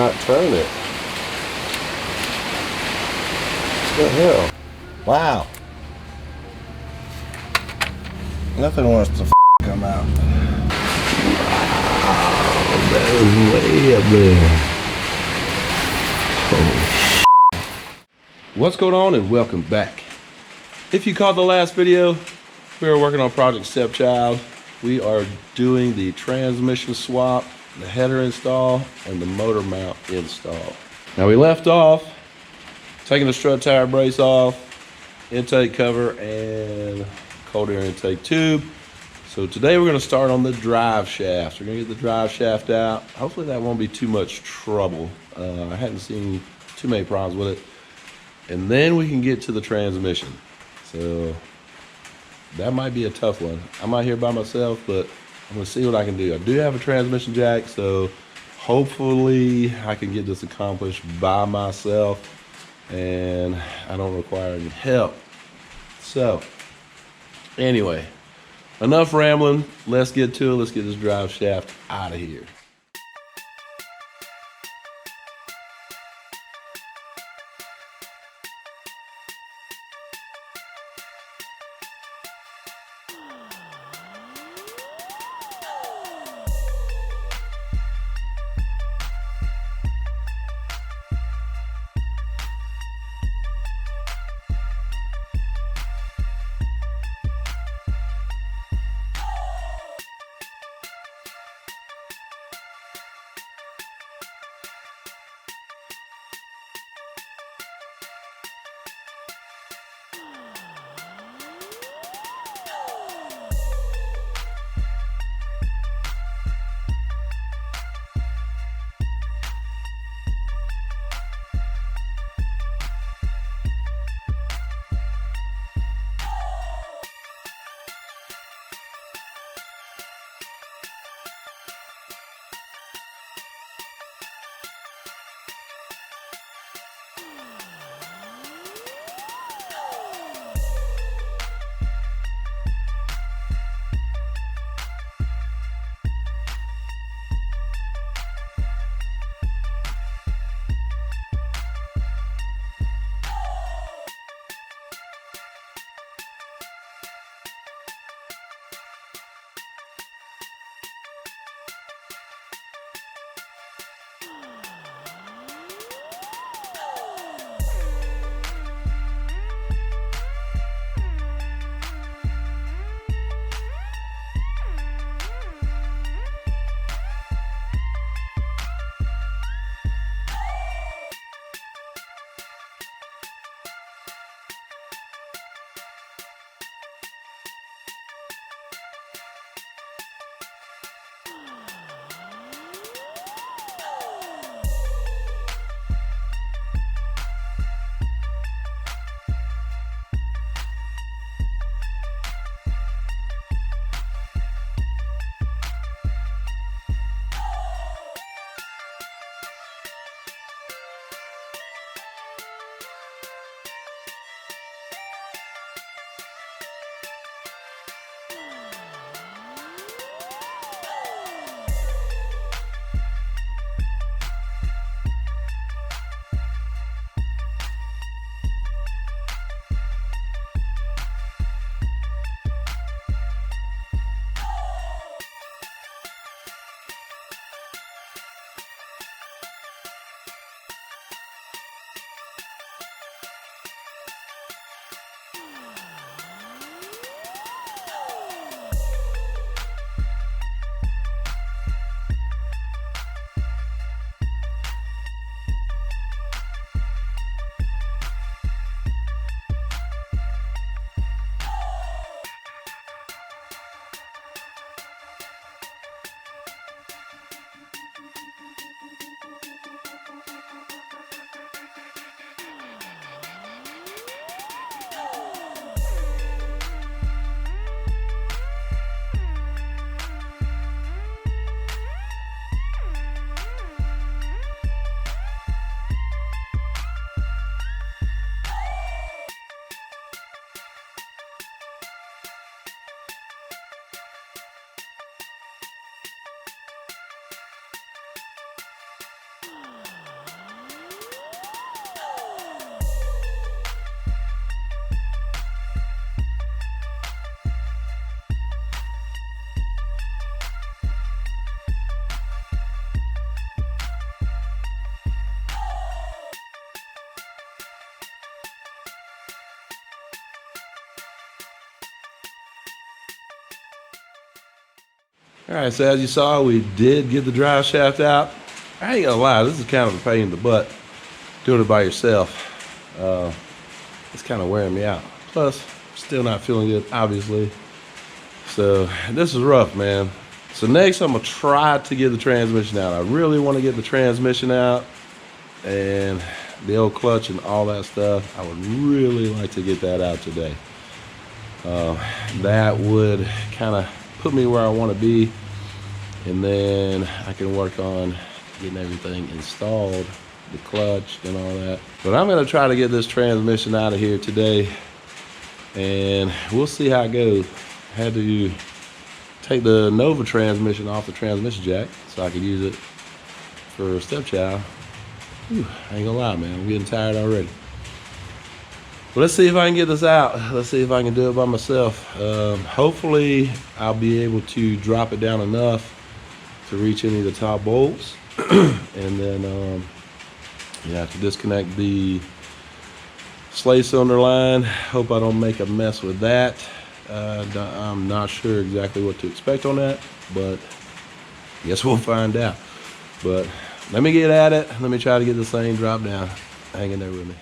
not turn it. What the hell? Wow. Nothing wants to come out. Oh, that is way up there. Oh, what's going on, and welcome back. If you caught the last video, we were working on Project Stepchild. We are doing the transmission swap, the header install, and the motor mount install. Now we left off taking the strut tire brace off, intake cover, and cold air intake tube. So today we're going to start on the drive shaft. We're going to get the drive shaft out. Hopefully that won't be too much trouble. I hadn't seen too many problems with it. And then we can get to the transmission. So that might be a tough one. I'm out here by myself, but I'm going to see what I can do. I do have a transmission jack, so hopefully I can get this accomplished by myself and I don't require any help. So anyway, enough rambling. Let's get to it. Let's get this drive shaft out of here. All right, so as you saw, we did get the drive shaft out. I ain't gonna lie, this is kind of a pain in the butt doing it by yourself. It's kind of wearing me out. Plus, still not feeling good, obviously. So this is rough, man. So next, I'm gonna try to get the transmission out. I really want to get the transmission out and the old clutch and all that stuff. I would really like to get that out today. That would kind of put me where I want to be, and then I can work on getting everything installed, the clutch and all that. But I'm gonna try to get this transmission out of here today, and we'll see how it goes. I had to take the Nova transmission off the transmission jack so I could use it for Stepchild. Whew, I ain't gonna lie, man, I'm getting tired already. But let's see if I can get this out. Let's see if I can do it by myself. Hopefully I'll be able to drop it down enough to reach any of the top bolts. And then you have to disconnect the slave cylinder line. Hope I don't make a mess with that. I'm not sure exactly what to expect on that, but I guess we'll find out. But let me get at it. Let me try to get this thing dropped down. Hang in there with me.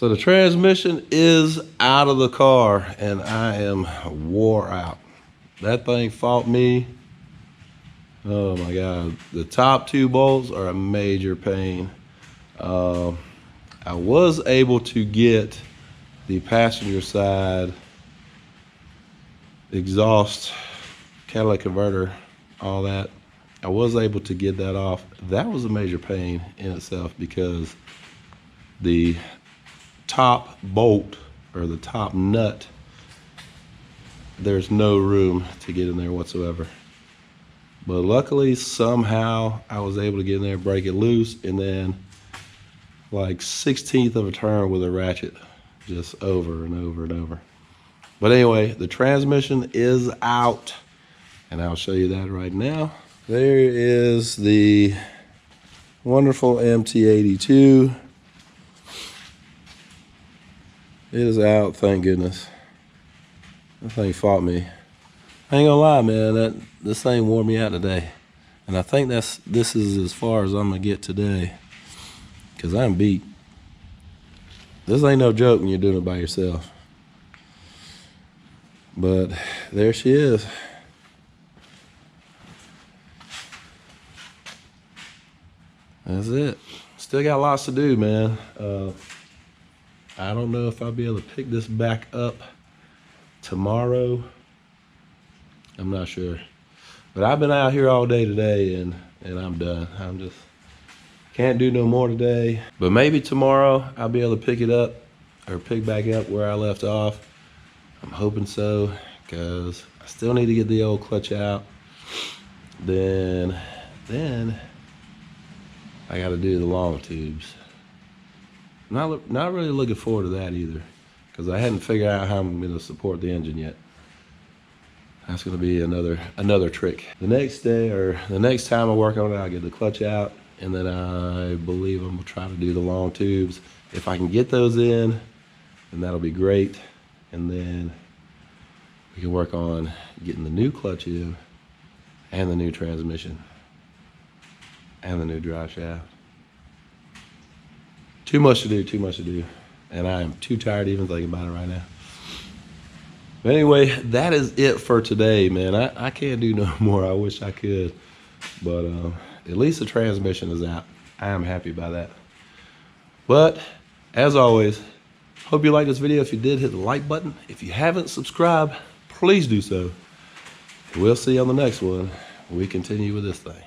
So the transmission is out of the car and I am wore out. That thing fought me. Oh my God. The top two bolts are a major pain. I was able to get the passenger side exhaust, catalytic converter, all that. I was able to get that off. That was a major pain in itself because the top bolt or the top nut, there's no room to get in there whatsoever. But luckily, somehow I was able to get in there, break it loose, and then like 1/16 of a turn with a ratchet, just over and over and over. But anyway, the transmission is out, and I'll show you that right now. There is the wonderful MT82. It is out, thank goodness. That thing fought me. I ain't gonna lie, man, this thing wore me out today. And I think this is as far as I'm gonna get today, because I'm beat. This ain't no joke when you're doing it by yourself. But there she is. That's it. Still got lots to do, man. I don't know if I'll be able to pick this back up tomorrow. I'm not sure. But I've been out here all day today and I'm done. I'm just can't do no more today. But maybe tomorrow I'll be able to pick it up or pick back up where I left off. I'm hoping so, because I still need to get the old clutch out. Then I got to do the long tubes. Not really looking forward to that either, because I hadn't figured out how I'm going to support the engine yet. That's going to be another trick. The next day or the next time I work on it, I'll get the clutch out, and then I believe I'm going to try to do the long tubes. If I can get those in, then that'll be great. And then we can work on getting the new clutch in, and the new transmission, and the new drive shaft. Too much to do, and I am too tired to even think about it right now. But anyway, that is it for today, man. I can't do no more. I wish I could, but at least the transmission is out. I am happy about that. But as always, hope you liked this video. If you did, hit the like button. If you haven't subscribed, please do so. We'll see you on the next one. We continue with this thing.